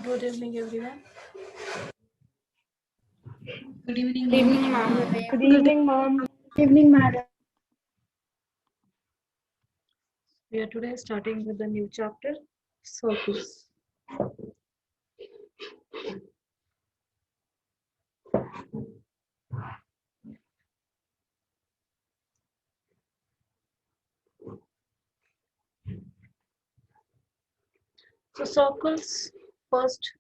Good evening, everyone. Good evening, Good ma'am. evening, ma'am. Good evening, ma'am. Good evening, madam. We are today starting with the new chapter, circles. So circles first.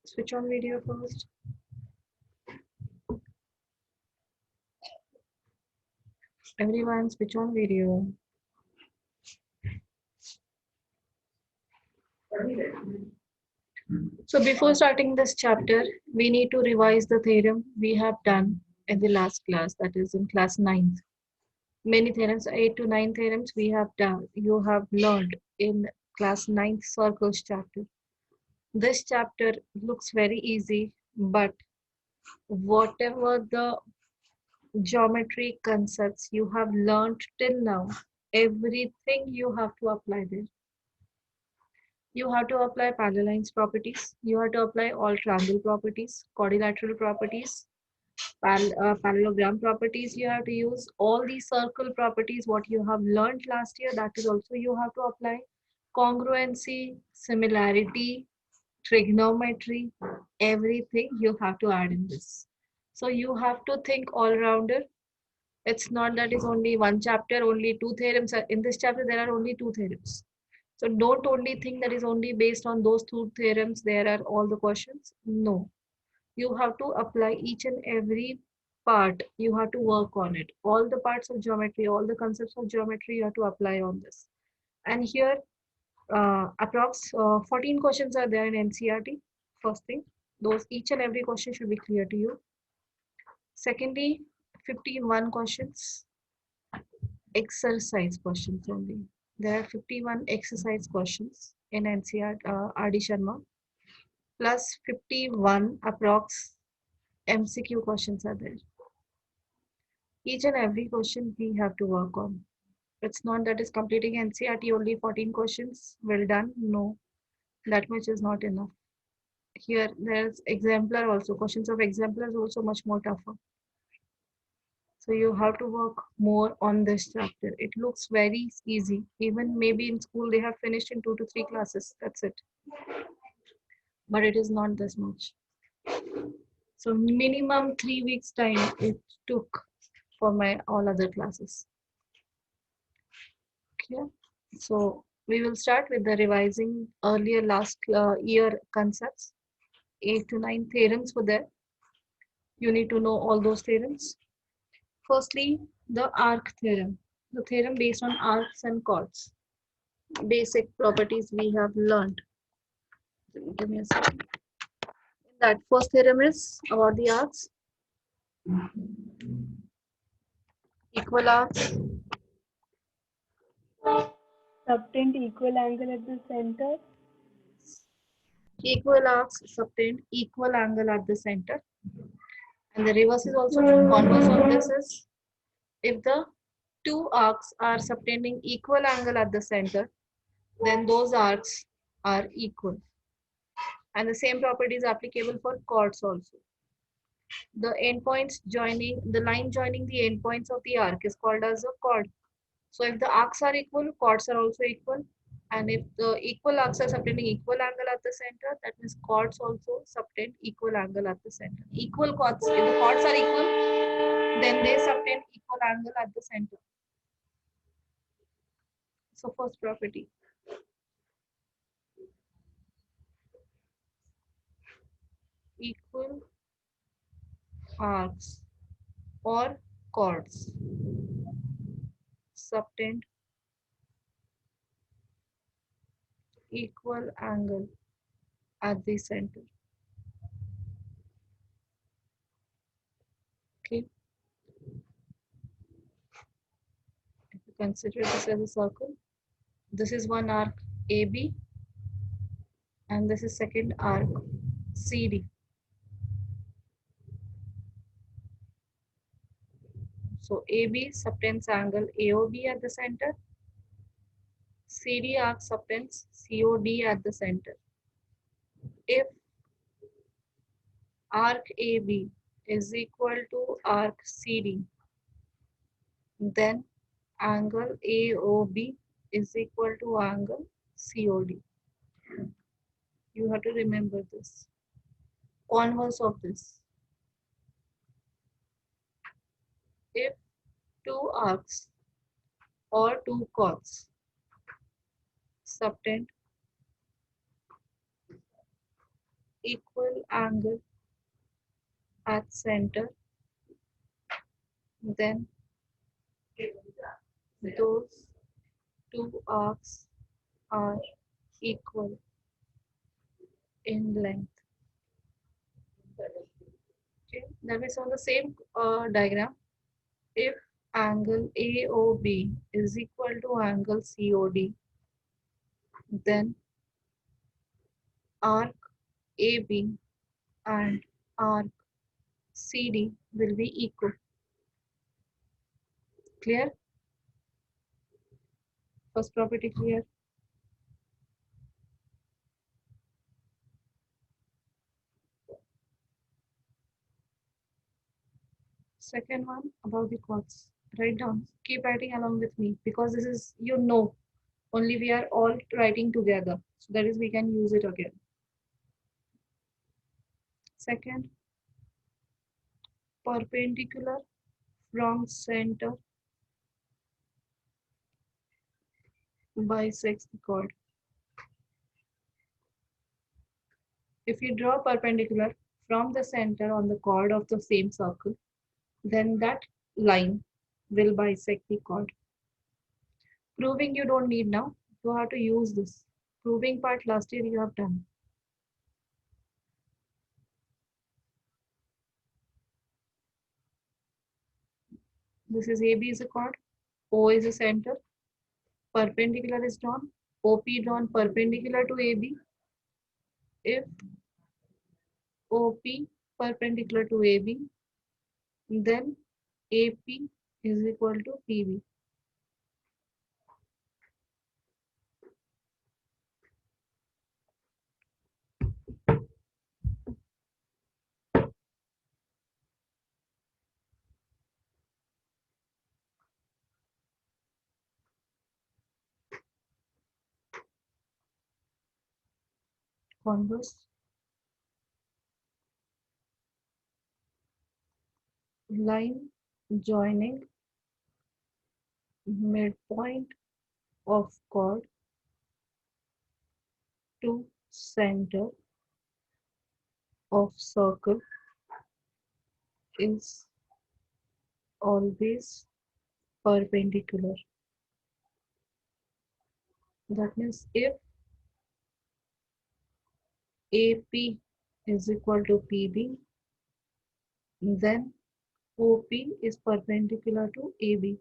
Switch on video first. Everyone, switch on video. So before starting this chapter, we need to revise the theorem we have done in the last class, that is in class 9th. Many theorems, 8 to 9 theorems we have done, you have learned in class 9th circles chapter. This chapter looks very easy, but whatever the geometry concepts you have learned till now, everything you have to apply there. You have to apply parallel lines properties. You have to apply all triangle properties, quadrilateral properties, parallelogram properties. You have to use all these circle properties. What you have learned last year, that is also you have to apply. Congruency, similarity, trigonometry, everything you have to add in this. So you have to think all rounder. It's not that is only one chapter, only two theorems. In this chapter, there are only two theorems. So don't only think that is only based on those two theorems, there are all the questions. No. You have to apply each and every part. You have to work on it. All the parts of geometry, all the concepts of geometry, you have to apply on this. And here, approx 14 questions are there in NCERT. First thing, those each and every question should be clear to you. Secondly, 51 questions, exercise questions only. There are 51 exercise questions in NCERT RD Sharma, plus 51 approx MCQ questions are there. Each and every question we have to work on. It's not that is completing NCERT only 14 questions, well done. No, that much is not enough. Here there's exemplar also, questions of exemplar is also much more tougher. So you have to work more on this chapter. It looks very easy. Even maybe in school they have finished in 2 to 3 classes. That's it. But it is not this much. So minimum 3 weeks time it took for my all other classes. Okay. So we will start with the revising earlier last year concepts. 8 to 9 theorems were there. You need to know all those theorems. Firstly, the arc theorem. The theorem based on arcs and chords. Basic properties we have learned. Give me a second. That first theorem is about the arcs. Equal arcs. Subtend equal angle at the center. Equal arcs subtend equal angle at the center. And the reverse is also true. Converse of this is if the two arcs are subtending equal angle at the center, then those arcs are equal. And the same property is applicable for chords also. The endpoints joining, the line joining the endpoints of the arc is called as a chord. So if the arcs are equal, chords are also equal. And if the equal arcs are subtending equal angle at the center, that means chords also subtend equal angle at the center. Equal chords, if the chords are equal, then they subtend equal angle at the center. So first property. Equal arcs or chords subtend equal angle at the center. Okay. If you consider this as a circle, this is one arc AB and this is second arc CD. So AB subtends angle AOB at the center. CD arc subtends COD at the center. if arc AB is equal to arc CD, then angle AOB is equal to angle COD. You have to remember this. Converse of this. If two arcs or two chords subtend equal angle at center, then those two arcs are equal in length. Okay, that means on the same diagram, if angle AOB is equal to angle COD, then arc AB and arc CD will be equal. Clear? First property clear? Second one about the chords. Write down. Keep writing along with me because this is, you know, only we are all writing together. So that is we can use it again. Second, perpendicular from center bisects the chord. If you draw perpendicular from the center on the chord of the same circle, then that line will bisect the chord. Proving you don't need now. You have to use this. Proving part last year you have done. This is AB is a chord, O is a center, perpendicular is drawn, OP drawn perpendicular to AB. If OP perpendicular to AB, then AP is equal to PB. Converse, line joining midpoint of chord to center of circle is always perpendicular. That means if AP is equal to PB, then OP is perpendicular to AB.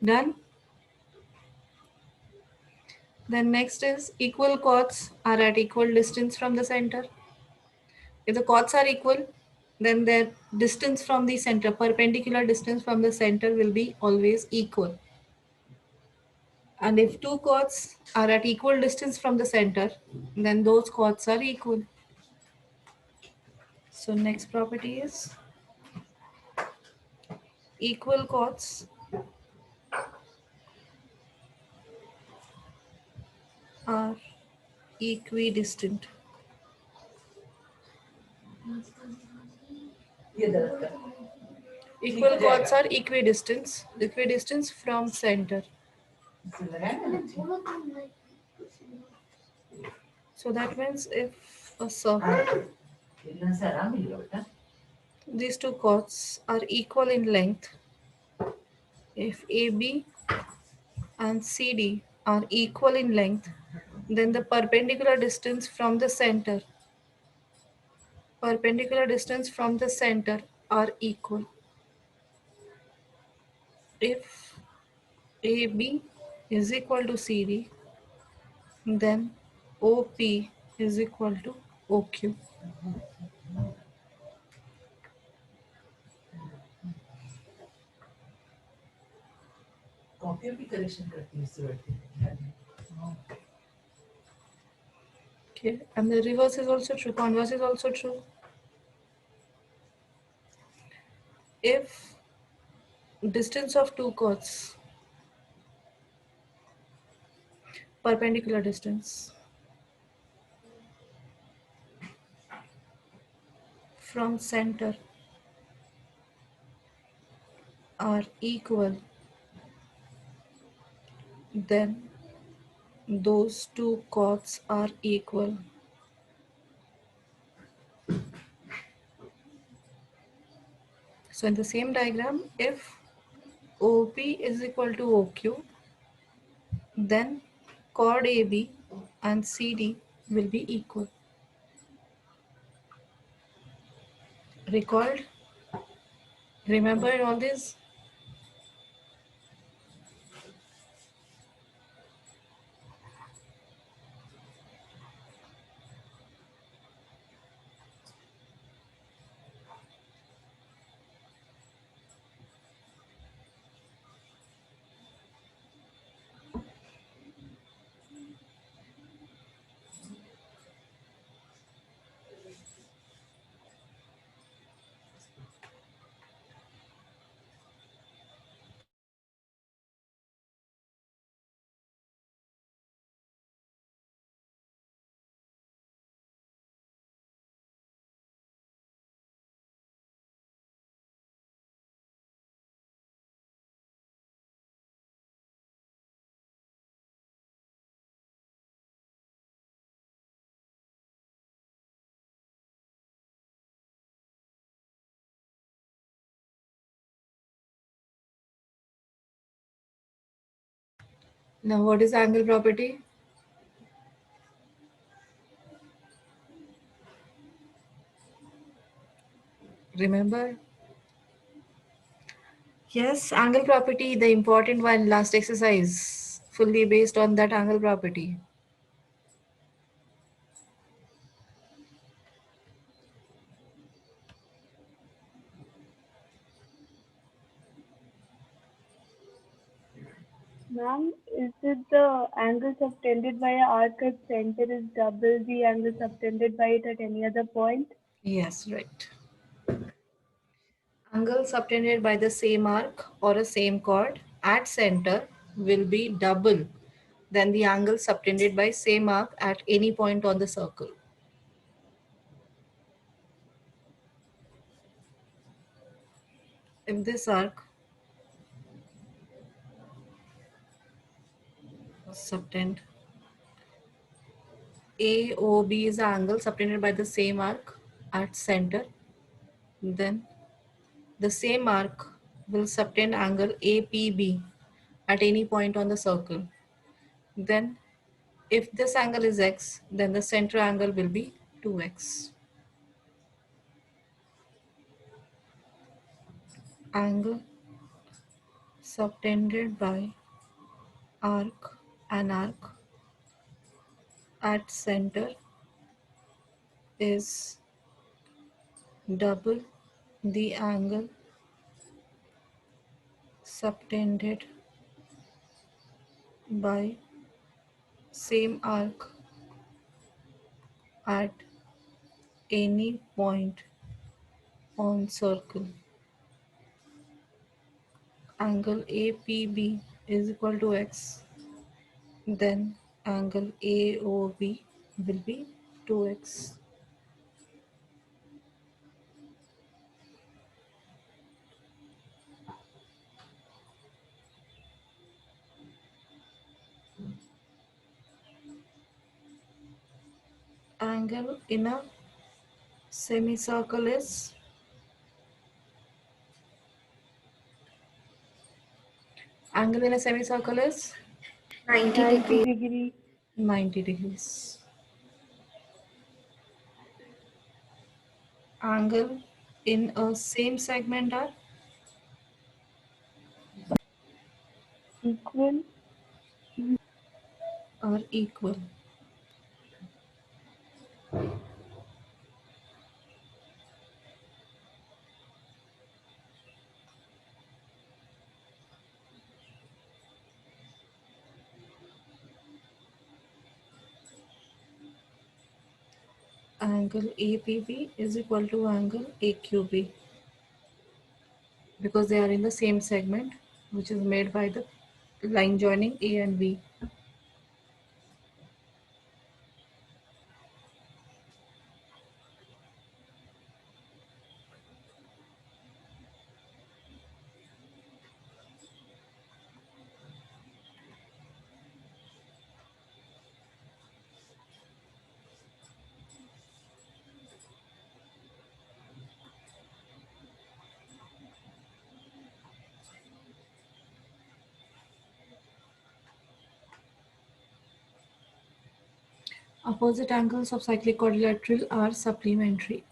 Done? Then next is equal chords are at equal distance from the center. If the chords are equal, then their distance from the center, perpendicular distance from the center will be always equal. And if two chords are at equal distance from the center, then those chords are equal. So next property is equal chords are equidistant. Equal chords are equidistance from center. So that means if a circle, these two chords are equal in length, if AB and CD are equal in length, then the perpendicular distance from the center are equal. If AB is equal to CD, then OP is equal to OQ. Okay, and the reverse is also true, converse is also true. If distance of two chords, perpendicular distance from center are equal, then those two chords are equal. So in the same diagram, if OP is equal to OQ, then chord AB and CD will be equal. Recalled? Remember all this? Now what is angle property? Remember? Yes, angle property, the important one, last exercise, fully based on that angle property. Ma'am, is it the angle subtended by a arc at center is double the angle subtended by it at any other point? Yes, right. Angle subtended by the same arc or a same chord at center will be double than the angle subtended by same arc at any point on the circle. If this arc subtend AOB is the angle subtended by the same arc at center, then the same arc will subtend angle APB at any point on the circle. Then if this angle is x, then the center angle will be 2x. Angle subtended by arc and arc at center is double the angle subtended by same arc at any point on circle. Angle APB is equal to x. Then angle AOB will be 2x. Angle in a semicircle is angle in a semicircle is 90 90 degrees. degree. 90 degrees. Angle in a same segment are Equal. equal. Angle APB is equal to angle AQB because they are in the same segment, which is made by the line joining A and B. Opposite angles of cyclic quadrilateral are supplementary.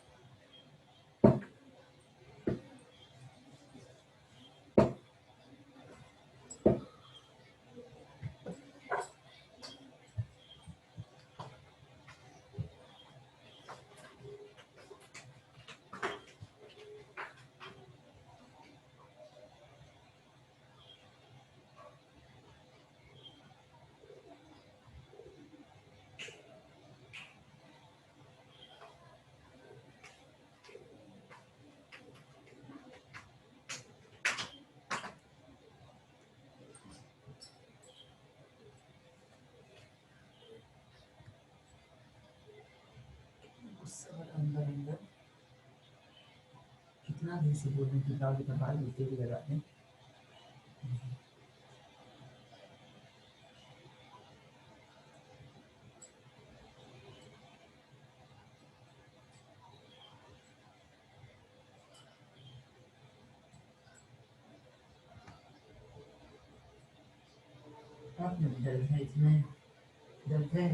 Sir अंदर अंदर कितना दिन से बोल रहे हैं कि गाड़ी का बाल तेरी लगा दें। आपने दर्द है इसमें दर्द है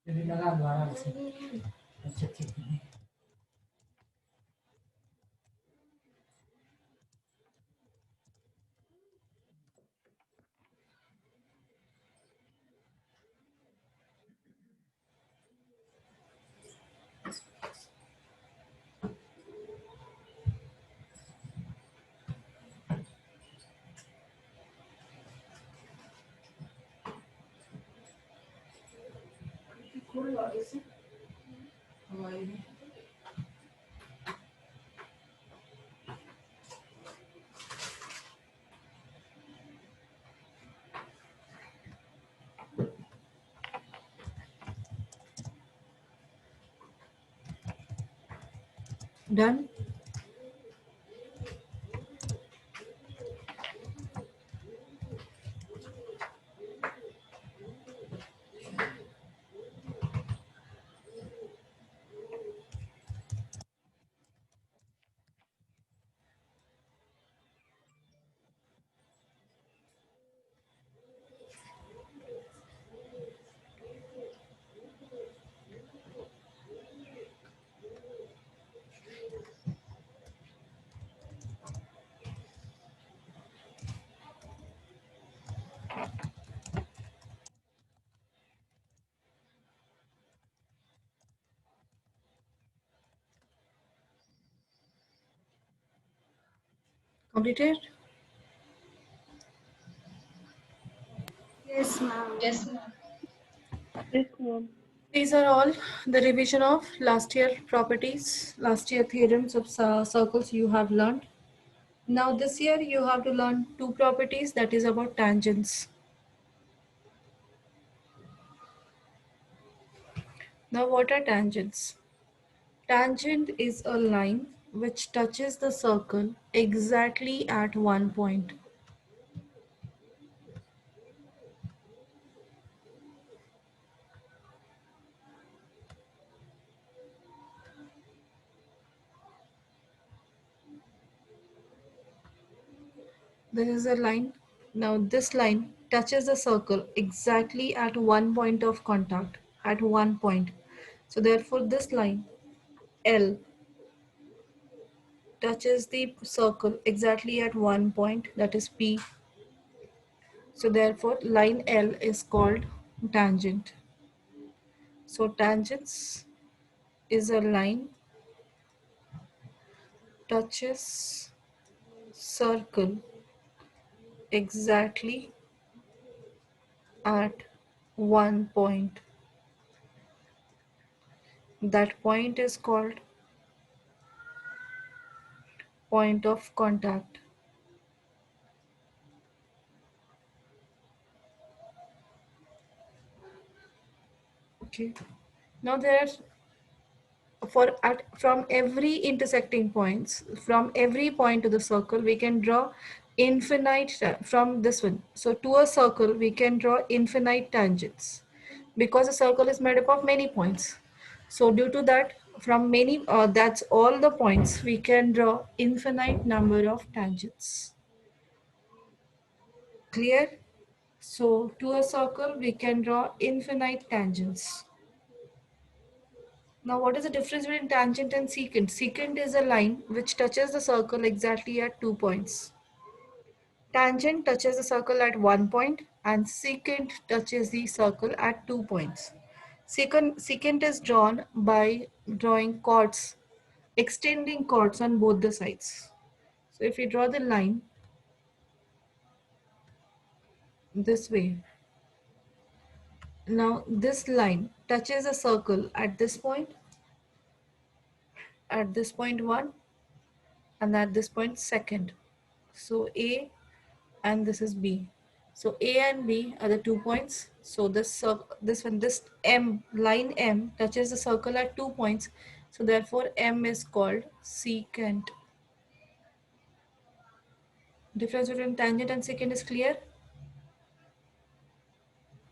फिर लगा लो आराम से। अच्छा ठीक है खोल आगे से हवाई में Done? Completed? Yes, ma'am. This one. These are all the revision of last year properties, last year theorems of circles you have learned. Now this year you have to learn two properties, that is about tangents. Now what are tangents? Tangent is a line which touches the circle exactly at one point. This is a line. Now this line touches the circle exactly at one point of contact, at one point. So therefore this line L touches the circle exactly at one point, that is P. So therefore line L is called tangent. So tangents is a line touches circle exactly at one point. That point is called point of contact. Okay. Now there are from every intersecting points, from every point to the circle, we can draw infinite from this one. So to a circle, we can draw infinite tangents because a circle is made up of many points. So due to that, from many, that's all the points, we can draw infinite number of tangents. Clear? So to a circle, we can draw infinite tangents. Now, what is the difference between tangent and secant? Secant is a line which touches the circle exactly at 2 points. Tangent touches the circle at 1 point and secant touches the circle at 2 points. Secant is drawn by drawing chords, extending chords on both the sides. So if we draw the line this way, now this line touches a circle at this point 1, and at this point second. So A and this is B. So A and B are the 2 points. So this M line M touches the circle at 2 points. So therefore M is called secant. Difference between tangent and secant is clear.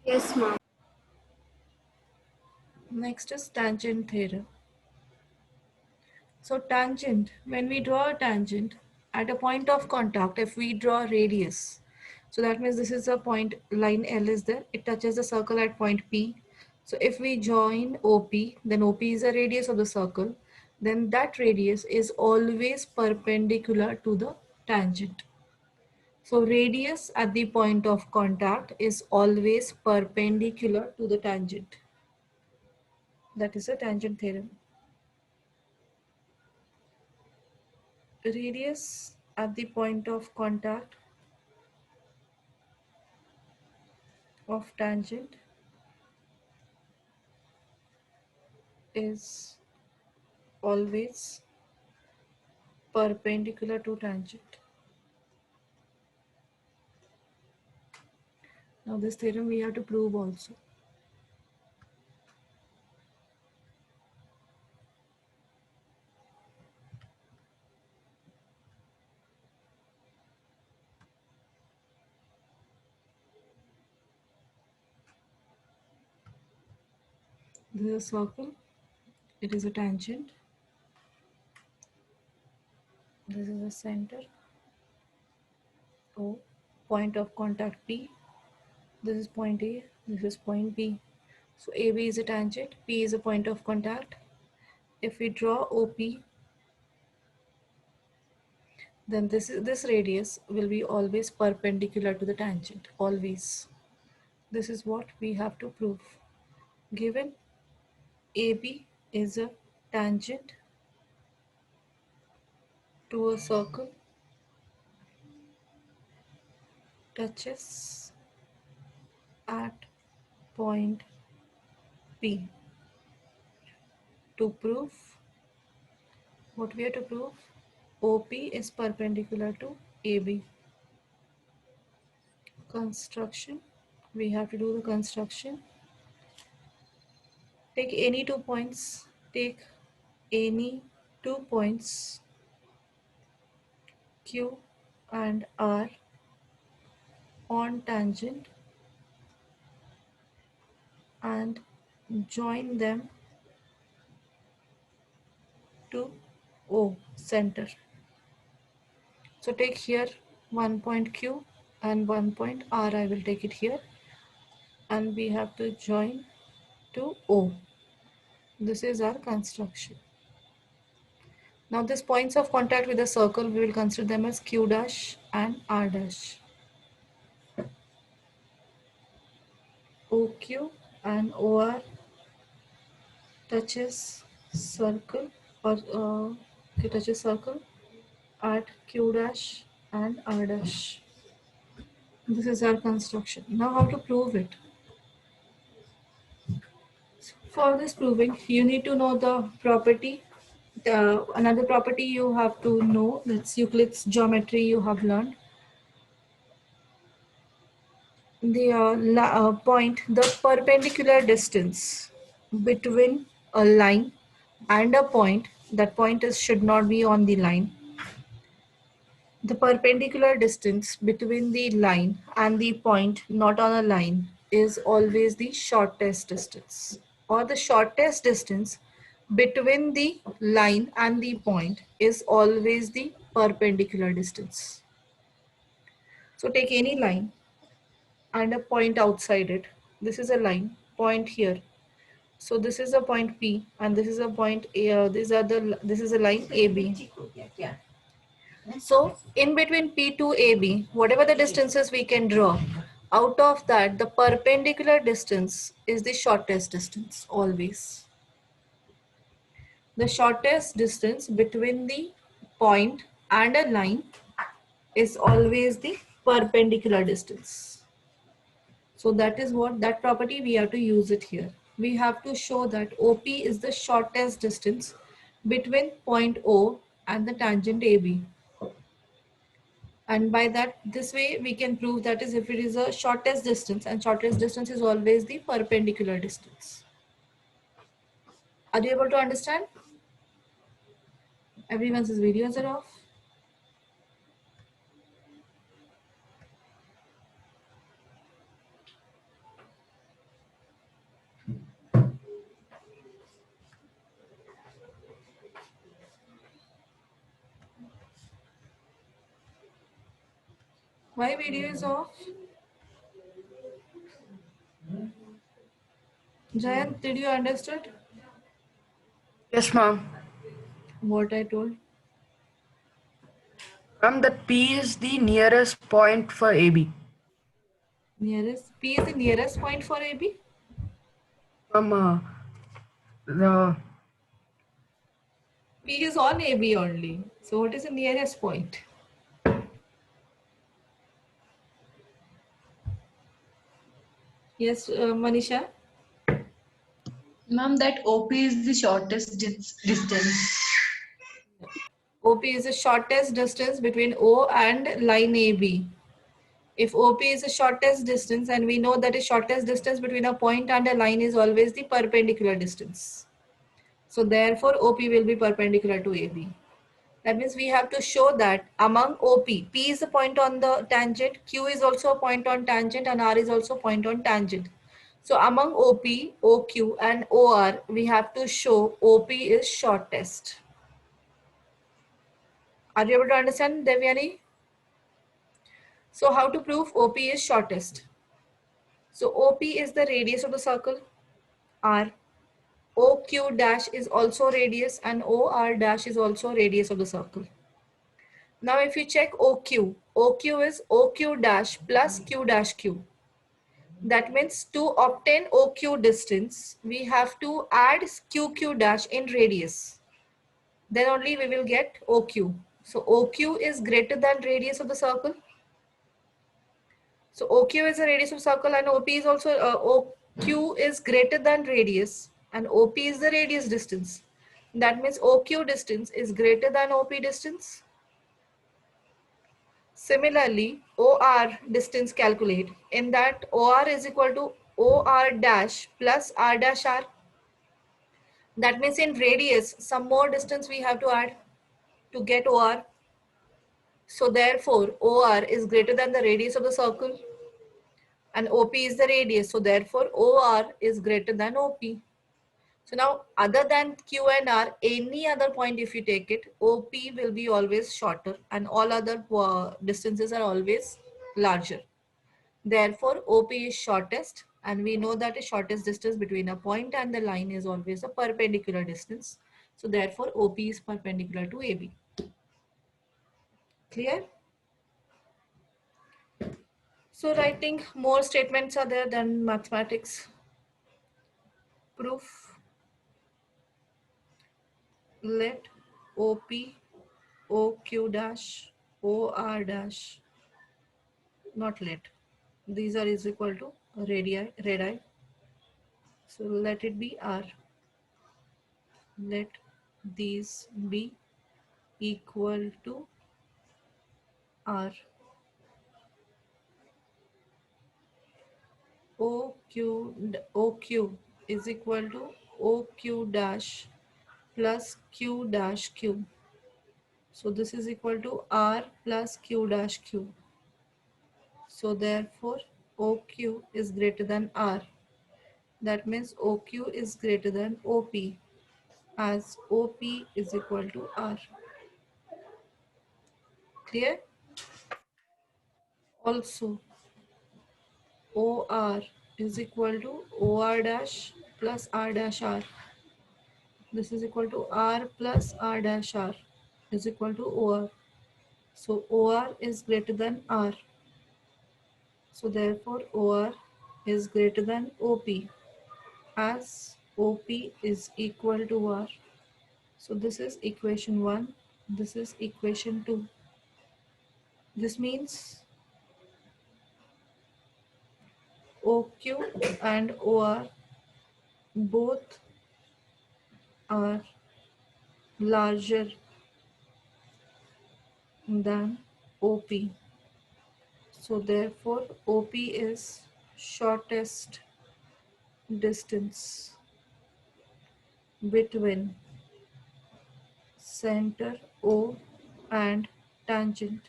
Yes, ma'am. Next is tangent theorem. So tangent, when we draw a tangent at a point of contact, if we draw radius, so that means this is a point, line L is there, it touches the circle at point P. So if we join OP, then OP is the radius of the circle, then that radius is always perpendicular to the tangent. So radius at the point of contact is always perpendicular to the tangent. That is a tangent theorem. Radius at the point of contact of tangent is always perpendicular to tangent. Now this theorem we have to prove also. This is a circle, it is a tangent, this is a center O, point of contact P, this is point A, this is point B. So AB is a tangent, P is a point of contact. If we draw OP, then this radius will be always perpendicular to the tangent, always. This is what we have to prove. Given AB is a tangent to a circle, touches at point P. to prove, what we have to prove? OP is perpendicular to AB. Construction, we have to do the construction. Take any 2 points, take any 2 points Q and R on tangent and join them to O center. So take here 1 point Q and 1 point R, I will take it here, and we have to join to O. This is our construction. Now these points of contact with the circle, we will consider them as Q dash and R dash. OQ and OR touches circle, or touches circle at Q dash and R dash. This is our construction. Now how to prove it? For this proving, you need to know the property. Another property you have to know, that's Euclid's geometry you have learned. The point, the perpendicular distance between a line and a point, that point should not be on the line. The perpendicular distance between the line and the point not on a line is always the shortest distance, or the shortest distance between the line and the point is always the perpendicular distance. So take any line and a point outside it. This is a line, point here. So this is a point P and this is a point A. This is a line AB. So in between P to AB, whatever the distances we can draw, out of that the perpendicular distance is the shortest distance always. The shortest distance between the point and a line is always the perpendicular distance. So that is what, that property we have to use it here. We have to show that OP is the shortest distance between point O and the tangent AB. And by that, this way we can prove that is if it is a shortest distance, and shortest distance is always the perpendicular distance. Are you able to understand? Everyone's videos are off. Why video is off? Jayant, did you understood Yes, ma'am. what I told? Ma'am, that P is the nearest point for AB. Nearest, P is the nearest point for AB? The P is on AB only. So what is the nearest point? Yes, Manisha? Ma'am, that OP is the shortest distance. OP is the shortest distance between O and line AB. If OP is the shortest distance, and we know that the shortest distance between a point and a line is always the perpendicular distance. So therefore OP will be perpendicular to AB. That means we have to show that among OP, P is a point on the tangent, Q is also a point on tangent, and R is also a point on tangent. So among OP, OQ and OR, we have to show OP is shortest. Are you able to understand, Devyani? So how to prove OP is shortest? So OP is the radius of the circle, R. OQ dash is also radius, and OR dash is also radius of the circle. Now if you check OQ, OQ is OQ dash plus Q dash Q. That means to obtain OQ distance, we have to add QQ dash in radius. Then only we will get OQ. So OQ is greater than radius of the circle. So OQ is the radius of circle, and OP is also OQ is greater than radius, and OP is the radius distance. That means OQ distance is greater than OP distance. Similarly, OR distance calculate. In that, OR is equal to OR dash plus R dash R. That means in radius, some more distance we have to add to get OR. So therefore, OR is greater than the radius of the circle and OP is the radius. So therefore, OR is greater than OP. So now other than Q and R, any other point if you take it, OP will be always shorter and all other distances are always larger. Therefore, OP is shortest and we know that the shortest distance between a point and the line is always a perpendicular distance. So therefore, OP is perpendicular to AB. Clear? So writing more statements are there than mathematics. Proof. Let OP, OQ dash, OR dash, not let. These are is equal to radii. So let it be R. Let these be equal to R. OQ is equal to OQ dash plus Q dash Q. So this is equal to R plus Q dash Q. So therefore OQ is greater than R. That means OQ is greater than OP as OP is equal to R. Clear? Also OR is equal to OR dash plus R dash R. This is equal to R plus R dash R is equal to OR. So OR is greater than R. So therefore OR is greater than OP as OP is equal to R. So this is equation 1. This is equation 2. This means OQ and OR both are larger than OP. So therefore OP is shortest distance between center O and tangent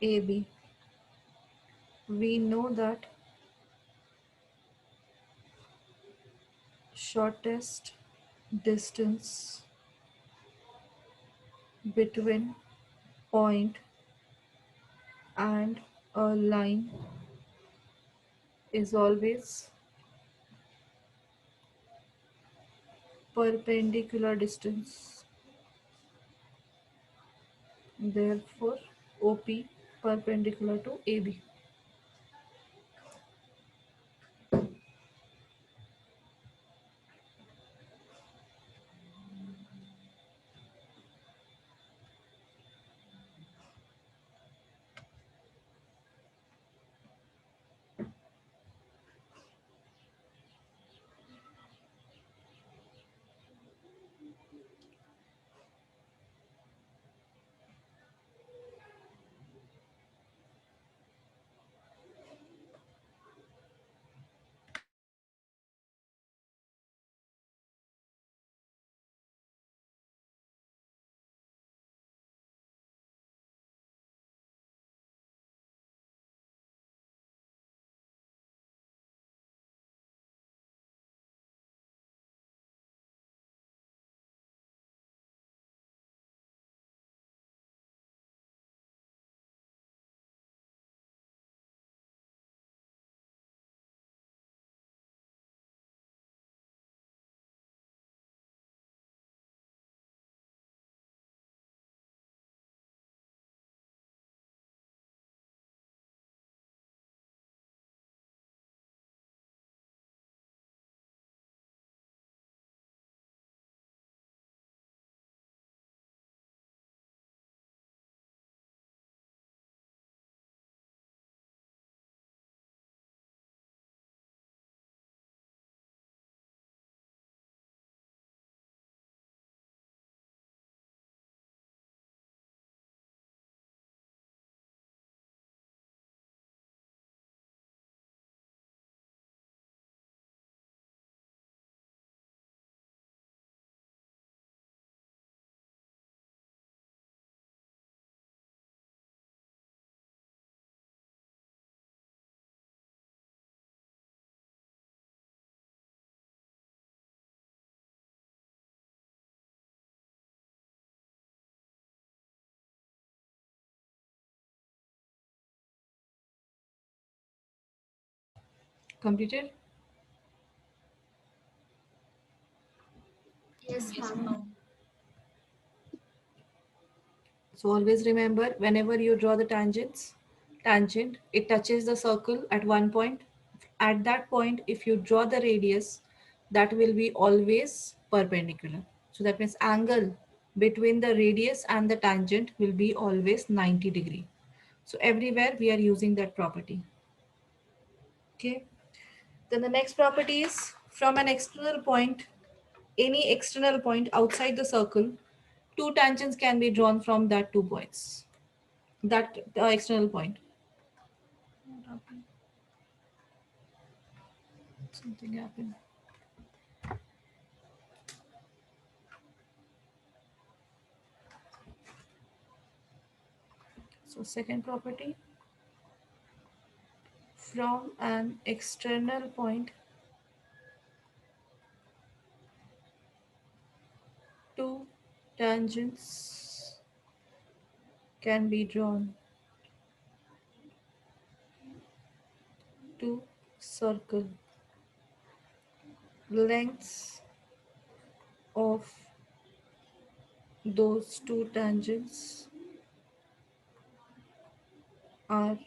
AB. We know that shortest distance between point and a line is always perpendicular distance. Therefore, OP perpendicular to AB. Completed? Yes, ma'am. So always remember, whenever you draw the tangent, it touches the circle at one point. At that point, if you draw the radius, that will be always perpendicular. So that means angle between the radius and the tangent will be always 90 degree. So everywhere we are using that property. Okay. Then the next property is from an external point, any external point outside the circle, two tangents can be drawn from that 2 points. That external point. What happened? Something happened. So second property, from an external point, two tangents can be drawn to circle. Lengths of those two tangents are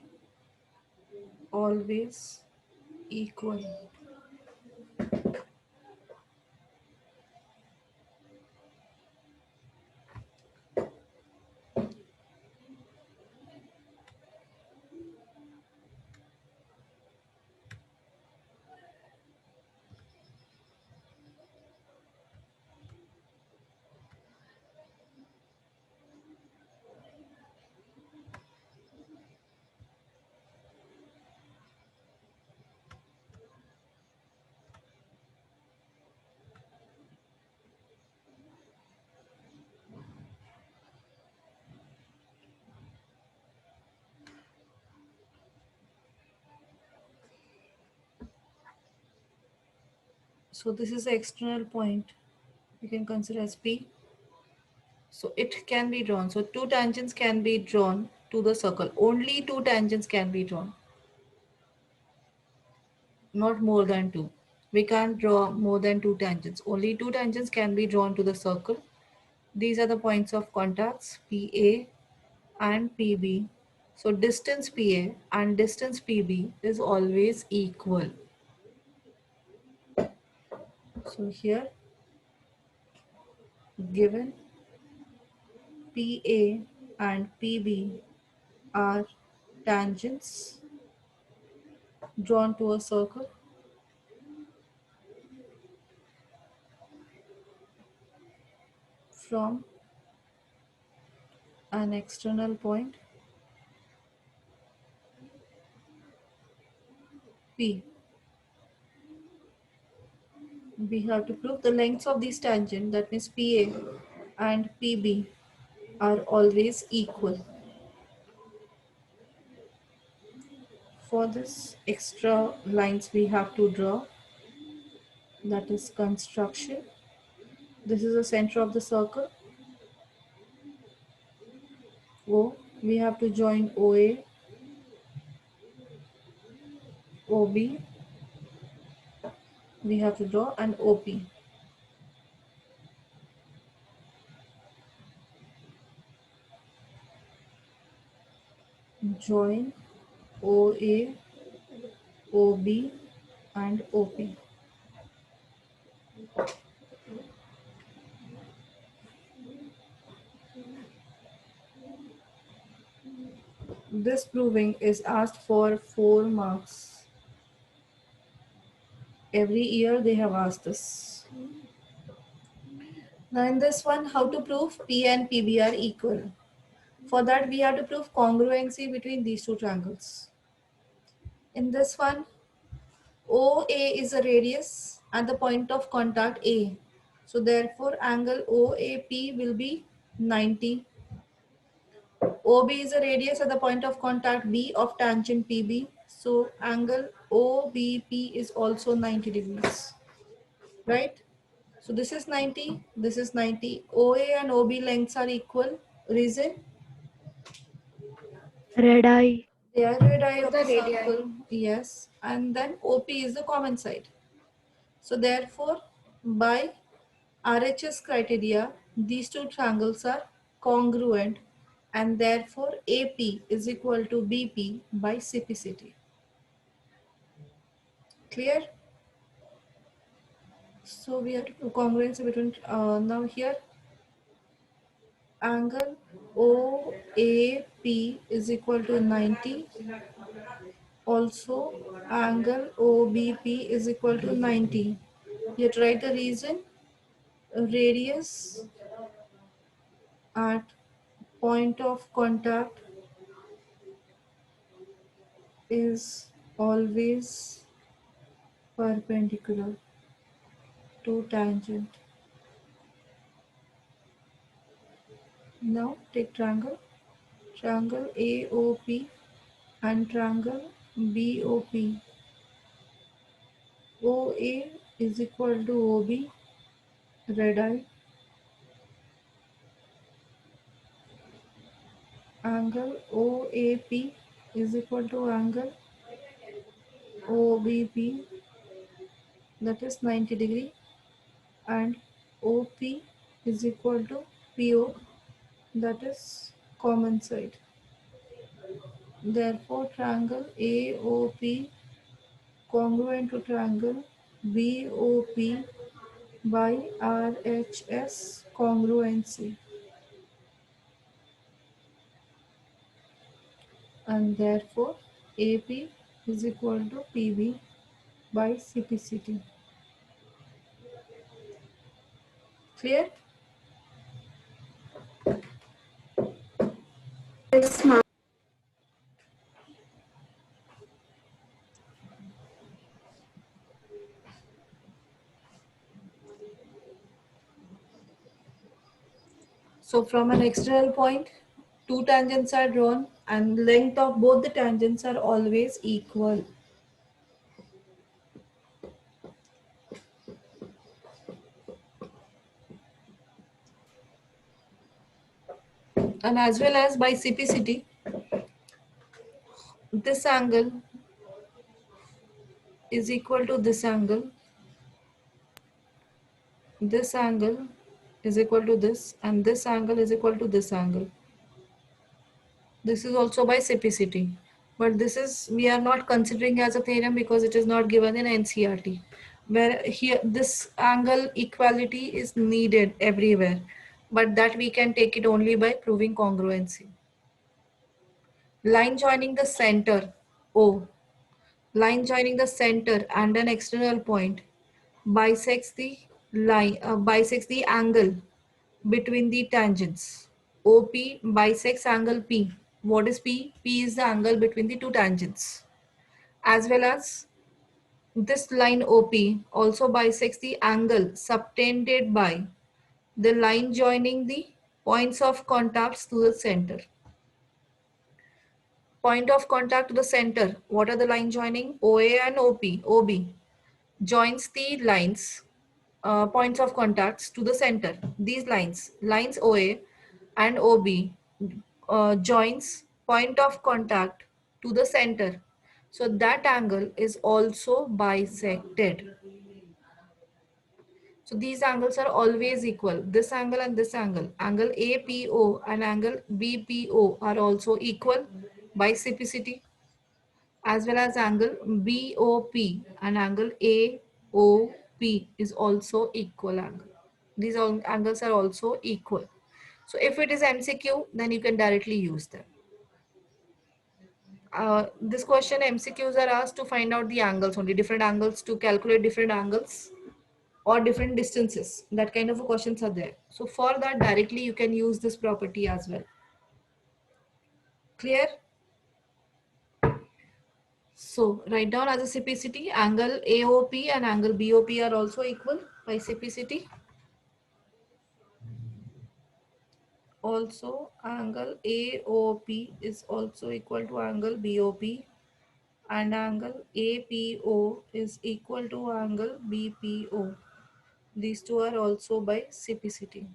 always equal. So this is the external point. You can consider as P. So it can be drawn. So two tangents can be drawn to the circle. Only two tangents can be drawn. Not more than two. We can't draw more than two tangents. Only two tangents can be drawn to the circle. These are the points of contacts, PA and PB. So distance PA and distance PB is always equal. So here, given PA and PB are tangents drawn to a circle, from an external point P. We have to prove the lengths of these tangents, that means PA and PB, are always equal. For this, extra lines we have to draw, that is construction. This is the center of the circle, O. We have to join OA, OB. We have to draw an OP. Join OA, OB and OP. This proving is asked for 4 marks. Every year they have asked this. Now in this one, how to prove P and PB are equal? For that we have to prove congruency between these two triangles. In this one, OA is a radius at the point of contact A. So therefore angle OAP will be 90. OB is a radius at the point of contact B of tangent PB. So angle OBP is also 90 degrees. Right? So this is 90, this is 90. OA and OB lengths are equal. Reason? Red eye. They are radii For of the the radii. circle, yes, and then OP is the common side. So therefore, by RHS criteria, these two triangles are congruent, and therefore AP is equal to BP by CPCT. Clear? So we have congruency between now here angle OAP is equal to 90. Also angle OBP is equal to 90. Yet write the reason. Radius at point of contact is always perpendicular to tangent. Now take triangle. Triangle AOP and triangle BOP. OA is equal to OB, radii. Angle OAP is equal to angle OBP, that is 90 degree, and OP is equal to PO, that is common side. Therefore, triangle AOP congruent to triangle BOP by RHS congruency, and therefore AP is equal to PB by CPCT. Clear? Yes, ma'am. So from an external point, two tangents are drawn and length of both the tangents are always equal. And as well as by CPCT, this angle is equal to this angle is equal to this, and this angle is equal to this angle. This is also by CPCT, but this is we are not considering as a theorem because it is not given in NCERT, where here this angle equality is needed everywhere, but that we can take it only by proving congruency. Line joining the center O, line joining the center and an external point bisects the bisects the angle between the tangents. OP bisects angle P. What is P? P is the angle between the two tangents. As well as this line OP also bisects the angle subtended by the line joining the points of contacts to the center. Point of contact to the center. What are the line joining? OA and OB joins the lines points of contacts to the center. These lines OA and OB joins point of contact to the center. So that angle is also bisected. So these angles are always equal. This angle and this angle. Angle APO and angle BPO are also equal by CPCT, as well as angle BOP and angle AOP is also equal angle. These all angles are also equal. So if it is MCQ, then you can directly use them. This question MCQs are asked to find out the angles only, different angles, to calculate different angles or different distances. That kind of questions are there. So for that directly you can use this property as well. Clear? So write down as a CPCT, angle AOP and angle BOP are also equal by CPCT. Also angle AOP is also equal to angle BOP, and angle APO is equal to angle BPO. These two are also by CPCT.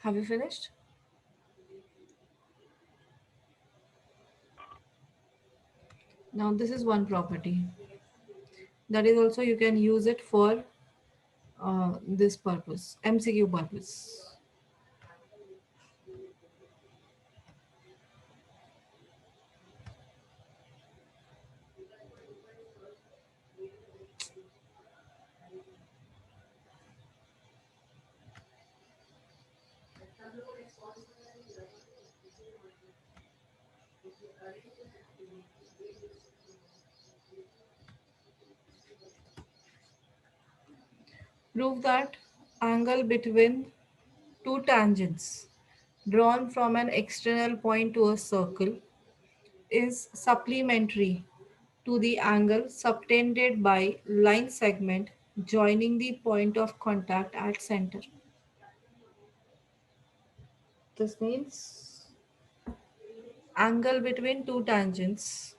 Have you finished? Now this is one property. That is also you can use it for this purpose, MCQ purpose. Prove that angle between two tangents drawn from an external point to a circle is supplementary to the angle subtended by line segment joining the point of contact at center. This means angle between two tangents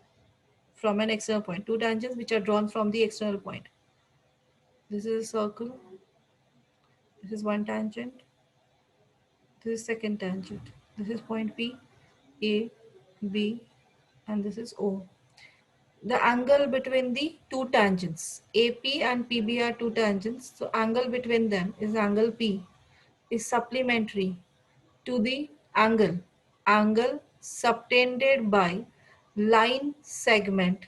from an external point, two tangents which are drawn from the external point. This is a circle, this is one tangent, this is second tangent, this is point P, A, B, and this is O. The angle between the two tangents, AP and PB are two tangents, so angle between them is angle P, is supplementary to the angle subtended by line segment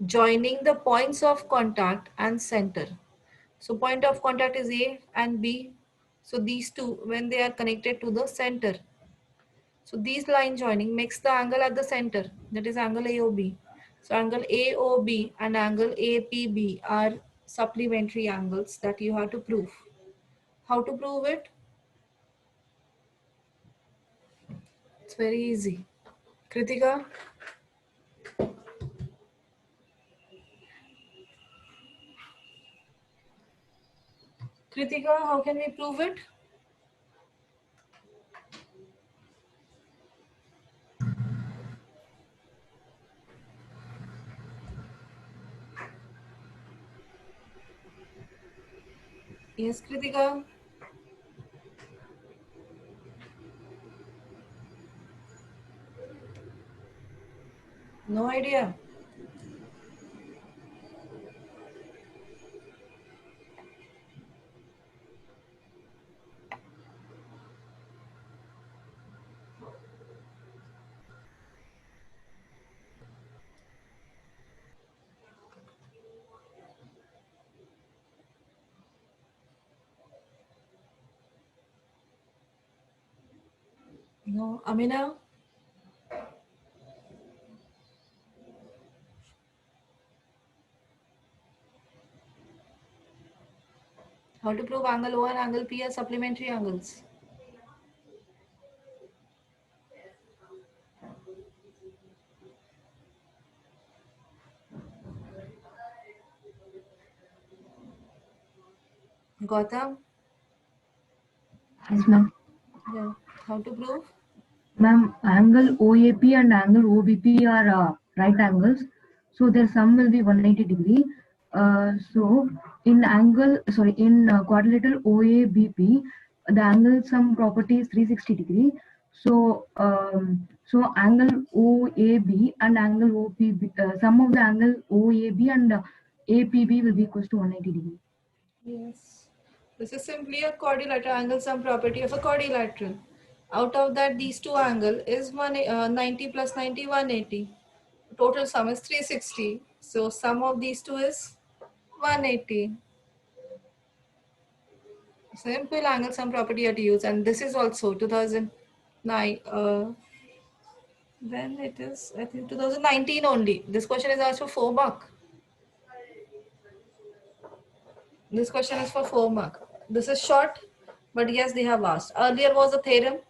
joining the points of contact and center. So point of contact is A and B. So these two, when they are connected to the center, so these line joining makes the angle at the center, that is angle AOB. So angle AOB and angle APB are supplementary angles that you have to prove. How to prove it? It's very easy. Kritika? Kritika, how can we prove it? Yes, Kritika. No idea. No, Amina? How to prove angle O and angle P are supplementary angles? Gautam? Yes, ma'am. Yeah. How to prove? Ma'am, angle OAP and angle OBP are right angles. So their sum will be 180 degree. So in quadrilateral OABP, the angle sum property is 360 degree. So angle OAB and angle OPB, sum of the angle OAB and APB will be equals to 180 degree. Yes. This is simply a quadrilateral angle sum property of a quadrilateral. Out of that, these two angle is 90 plus 90, 180. Total sum is 360. So sum of these two is 180. Simple angle sum property you have to use, and this is also 2009. When it is, I think 2019 only. This question is asked for 4 mark. This question is for 4 mark. This is short, but yes, they have asked. Earlier was a theorem,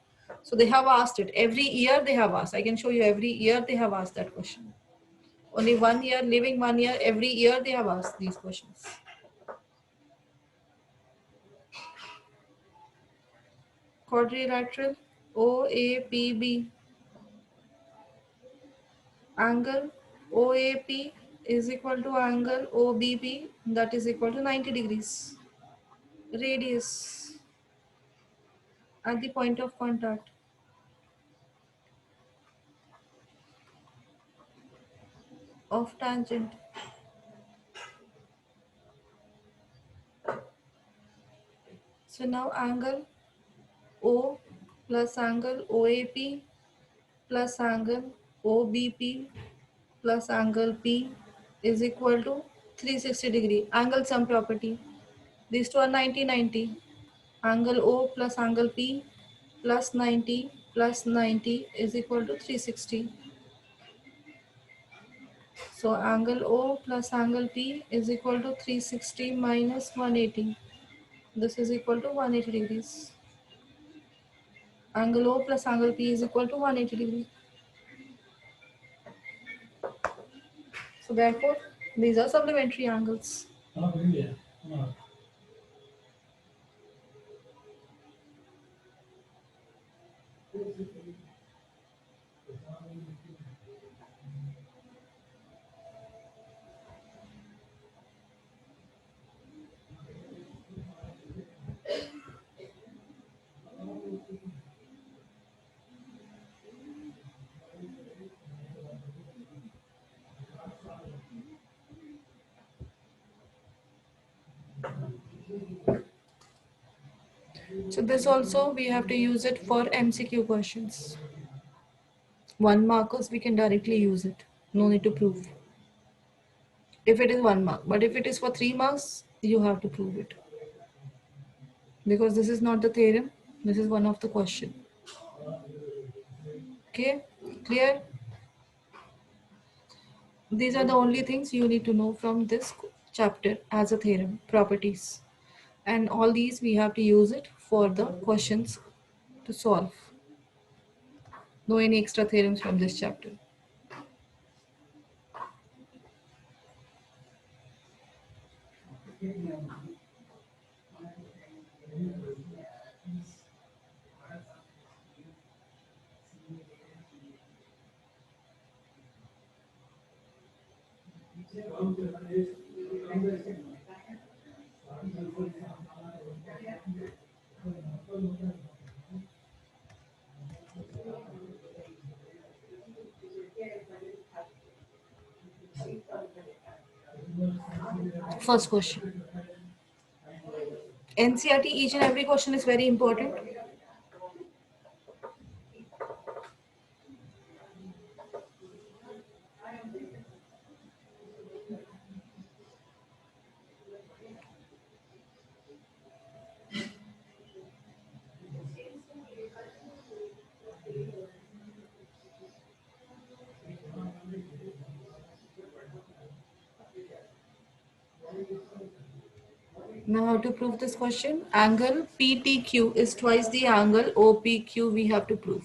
so they have asked it. Every year they have asked. I can show you every year they have asked that question. Only 1 year, living 1 year, every year they have asked these questions. Quadrilateral OAPB. Angle OAP is equal to angle OBP, that is equal to 90 degrees. Radius. at the point of contact. Of tangent. So now angle O plus angle OAP plus angle OBP plus angle P is equal to 360 degree. Angle sum property. These two are 90-90. Angle O plus angle P plus 90 plus 90 is equal to 360. So angle O plus angle P is equal to 360 minus 180. This is equal to 180 degrees. Angle O plus angle P is equal to 180 degrees. So therefore, these are supplementary angles. So this also we have to use it for MCQ questions. 1 markers we can directly use it. No need to prove. If it is 1 mark, but if it is for 3 marks, you have to prove it. Because this is not the theorem, this is one of the question. Okay, clear? These are the only things you need to know from this chapter as a theorem, properties. And all these we have to use it for the questions to solve. No any extra theorems from this chapter. First question. NCERT, each and every question is very important. Now how to prove this question? Angle PTQ is twice the angle OPQ we have to prove.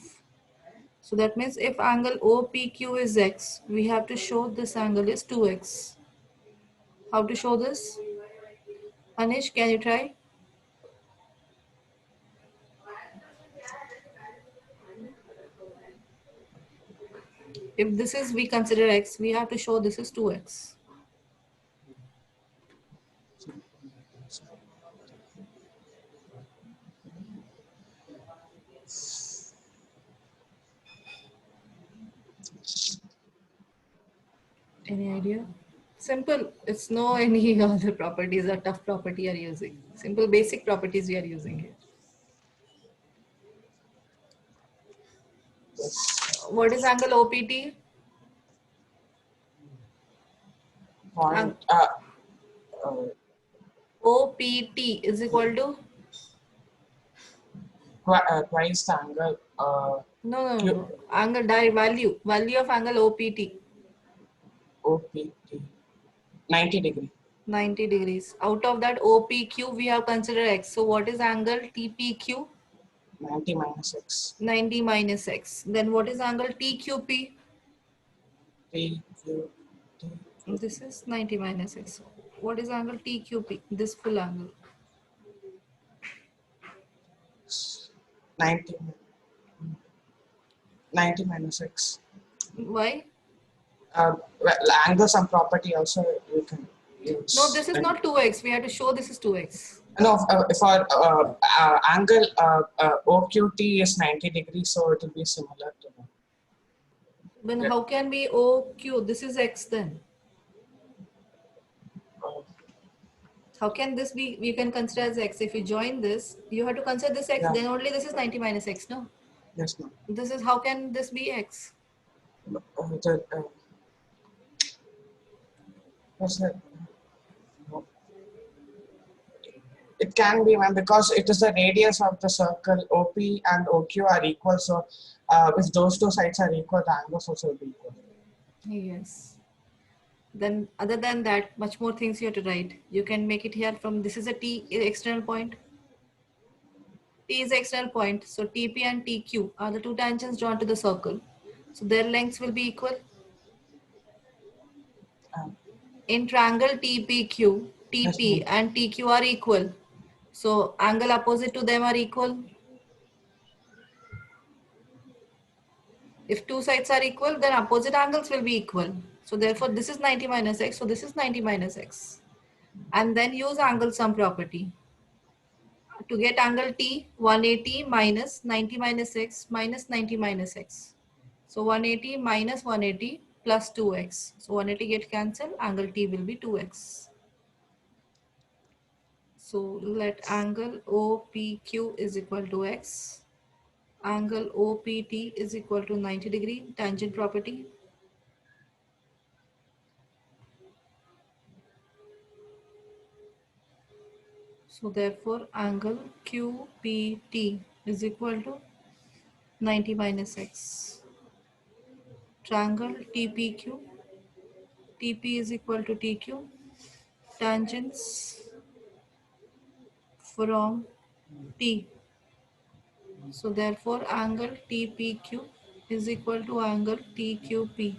So that means if angle OPQ is x, we have to show this angle is 2x. How to show this? Anish, can you try? If this is we consider x, we have to show this is 2x. Any idea? Simple. It's no any other properties or tough property are using. Simple basic properties we are using here. What is angle OPT? Point, OPT is equal to? twice the angle. No. Angle value of angle OPT. OPT. 90 degree. 90 degrees. Out of that OPQ we have considered x. So what is angle TPQ? 90 minus x. 90 minus x. Then what is angle TQP? TQ. This is 90 minus x. What is angle TQP? This full angle. 90. 90 minus x. Why? Well, angle sum property also we can use. No, this is not 2x. We have to show this is 2x. No, for angle OQT is 90 degrees, so it will be similar to that. Then Yeah. how can be OQ? This is X then. Uh, How can this be, you can consider as X? If you join this, you have to consider this X, Yeah. then only this is 90 minus X, no? yes, ma'am. This is, how can this be X? What's that? No. It can be, ma'am, because it is the radius of the circle. OP and OQ are equal, so if those two sides are equal, the angles also will be equal. Yes. Then other than that, much more things you have to write. You can make it here from, this is a T external point. T is the external point. So TP and TQ are the two tangents drawn to the circle. So their lengths will be equal. Um, In triangle TPQ, Yes, TP ma'am. and TQ are equal. So angle opposite to them are equal. If two sides are equal, then opposite angles will be equal. So therefore, this is 90 minus x. So this is 90 minus x. And then use angle sum property. To get angle T, 180 minus 90 minus x minus 90 minus x. So 180 minus 180 plus 2x. So 180 get cancelled. Angle T will be 2x. So let angle OPQ is equal to x. Angle OPT is equal to 90 degree, tangent property. So therefore angle QPT is equal to 90 minus x. Triangle TPQ, TP is equal to TQ. Tangents from T. So therefore angle TPQ is equal to angle TQP.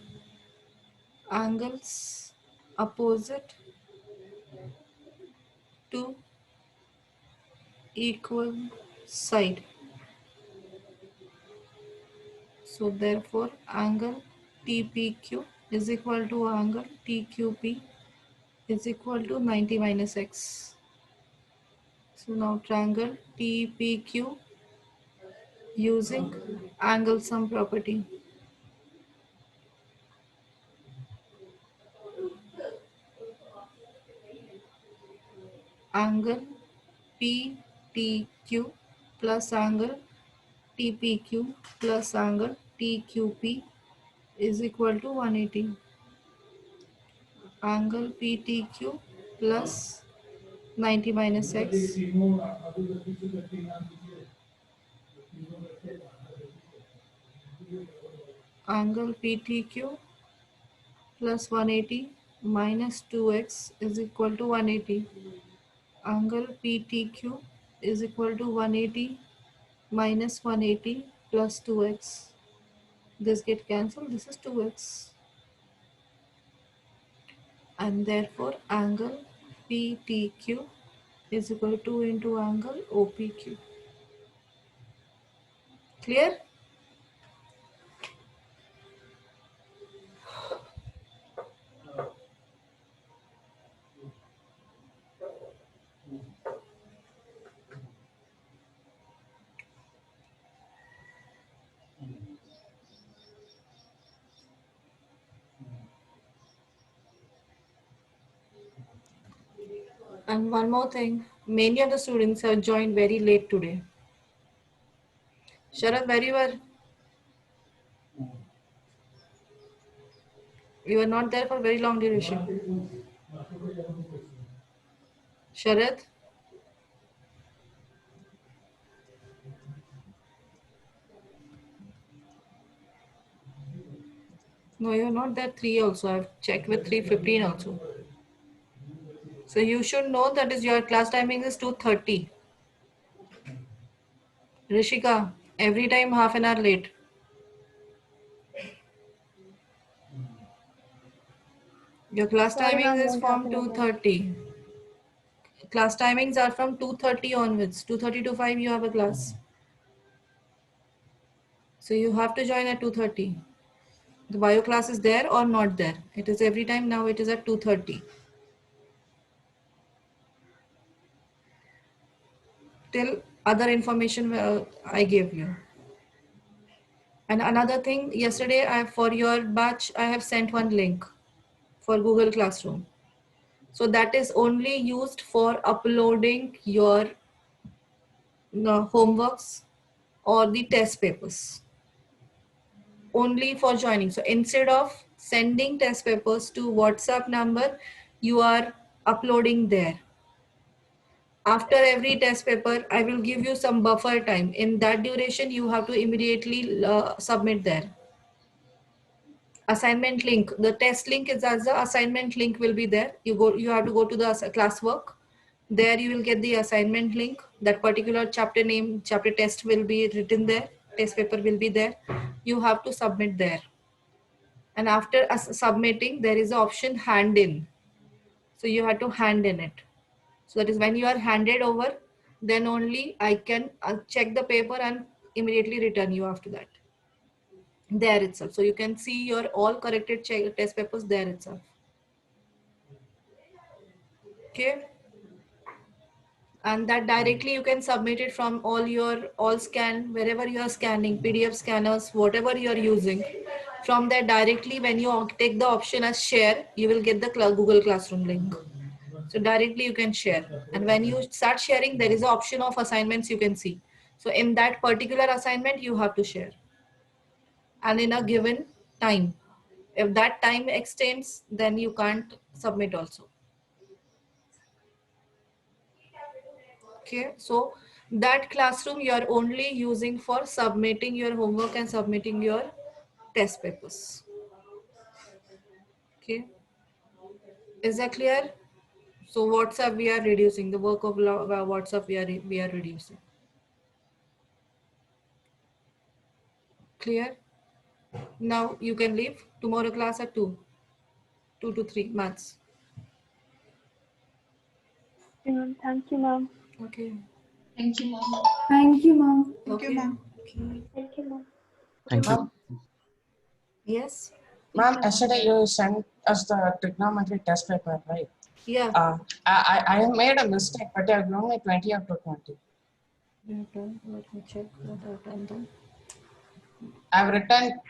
Angles opposite to equal side. So therefore angle TPQ is equal to angle TQP is equal to 90 minus x. So now triangle TPQ using angle sum property. Angle PTQ plus angle TPQ plus angle TQP is equal to 180. Angle PTQ plus 90 minus x angle PTQ plus 180 minus 2x is equal to 180. Angle PTQ is equal to 180 minus 180 plus 2x. This get cancelled. This is 2x. And therefore angle PTQ is equal to 2 into angle OPQ. Clear? And one more thing, many of the students have joined very late today. Sharad, where you were? You were not there for very long duration. Sharad? No, you're not there 3 also. I've checked with 3:15 also. So you should know that is your class timing is 2:30. Rishika, every time half an hour late. Your class Sorry, timing ma'am, is won't from happen again. 2:30. Class timings are from 2:30 onwards. 2:30 to 5 you have a class. So you have to join at 2:30. The bio class is there or not there. It is every time now it is at 2:30. till other information I gave you. And another thing, yesterday for your batch, I have sent one link for Google Classroom. So that is only used for uploading your homeworks or the test papers. Only for joining. So instead of sending test papers to WhatsApp number, you are uploading there. After every test paper, I will give you some buffer time. In that duration, you have to immediately submit there. Assignment link, the test link is as the assignment link will be there. You have to go to the classwork. There you will get the assignment link. That particular chapter name, chapter test will be written there. Test paper will be there. You have to submit there. And after submitting, there is the option hand in. So you have to hand in it. So that is when you are handed over, then only I can check the paper and immediately return you after that. There itself. So you can see your all corrected test papers there itself. Okay. And that directly you can submit it from all scan, wherever you are scanning, PDF scanners, whatever you are using. From there directly, when you take the option as share, you will get the Google Classroom link. So directly you can share. And when you start sharing, there is an option of assignments you can see. So in that particular assignment, you have to share. And in a given time. If that time extends, then you can't submit also. Okay, so that classroom you are only using for submitting your homework and submitting your test papers. Okay, is that clear? So WhatsApp we are reducing, the work of WhatsApp we are reducing. Clear? Now you can leave. Tomorrow class at 2 to 3 maths. Thank you, ma'am. Okay. Thank you, ma'am. Thank you, ma'am. Okay. Thank you, ma'am. Thank you. Ma'am, Yes. ma'am, yesterday you sent us the trigonometry test paper, right? Yeah. I made a mistake, but I have given me 20 up to 20. Let me check what I've done then. I've written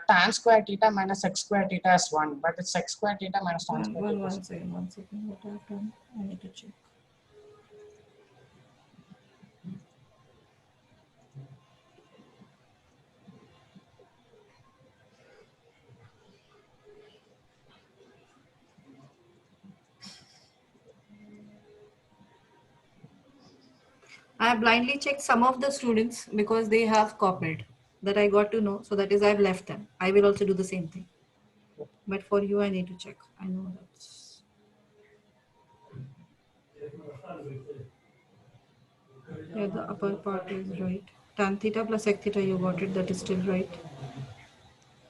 tan square theta minus x square theta as 1, but it's x square theta minus tan square theta. One second. What I've done, I need to check. I have blindly checked some of the students because they have copied, that I got to know. So that is I've left them. I will also do the same thing. But for you, I need to check. I know that's. Yeah, the upper part is right. Tan theta plus sec theta, you got it. That is still right.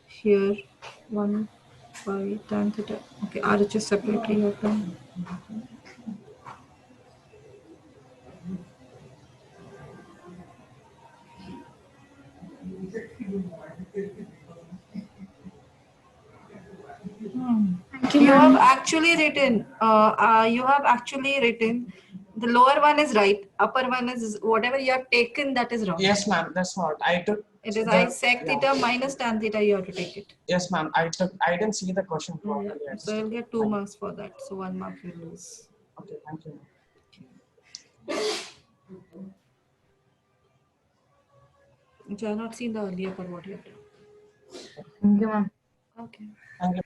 Here, 1 by tan theta. Okay, RHS separately you have done. You have actually written. The lower one is right. Upper one is whatever you have taken. That is wrong. Yes, ma'am, that's what I took. It is I sec theta minus tan theta. You have to take it. Yes, ma'am, I didn't see the question properly. Yeah. I So just you'll took get it. 2 marks for that. So 1 mark you lose. Okay, thank you. Which I have not seen the earlier for what you have done. Thank you, ma'am. Okay. Thank you.